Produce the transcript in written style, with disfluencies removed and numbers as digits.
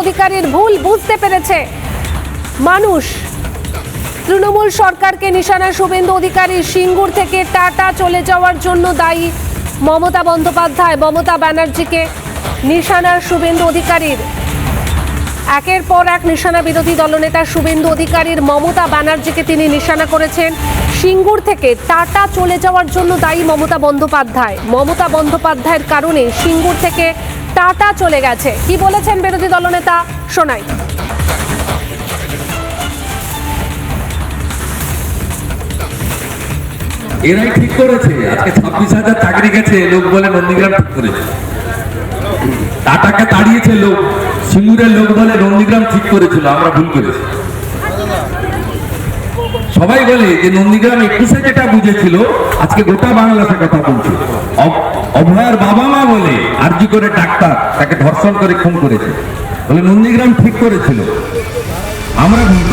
অধিকারীর ভুল বুঝতে পেরেছে মানুষ। তৃণমূল সরকারকে নিশানা শুভেন্দু অধিকারী। সিঙ্গুর থেকে টাটা চলে যাওয়ার জন্য দায়ী মমতা বন্দ্যোপাধ্যায়। মমতা ব্যানার্জিকে নিশানা শুভেন্দু অধিকারীর। একের পর এক নিশানা বিরোধী দলনেতা শুভেন্দু অধিকারীর। মমতা ব্যানার্জিকে তিনি নিশানা করেছেন। সিঙ্গুর থেকে টাটা চলে যাওয়ার জন্য দায়ী মমতা বন্দ্যোপাধ্যায়। মমতা বন্দ্যোপাধ্যায়ের কারণে সিঙ্গুর থেকে টাটা চলে গেছে। কি বলেছেন বিরোধী দলনেতা, শোনাই। এরাই ঠিক করেছে। আজকে 26,000 চাকরি গেছে, লোক বলে নন্দীগ্রাম ঠিক করেছে। টাটাকে তাড়িয়েছে লোক, সিঙ্গুরের লোক বলে নন্দীগ্রাম ঠিক করেছিল, আমরা ভুল করেছি। সবাই বলে যে নন্দীগ্রাম 21-এ যেটা বুঝেছিল আজকে গোটা বাংলাতে কথা বলছে। অভয়ার বাবা মা বলে আরজি করে ডাক্তার তাকে ধর্ষণ করে খুন করেছে, বলে নন্দীগ্রাম ঠিক করেছিল, আমরা ভুল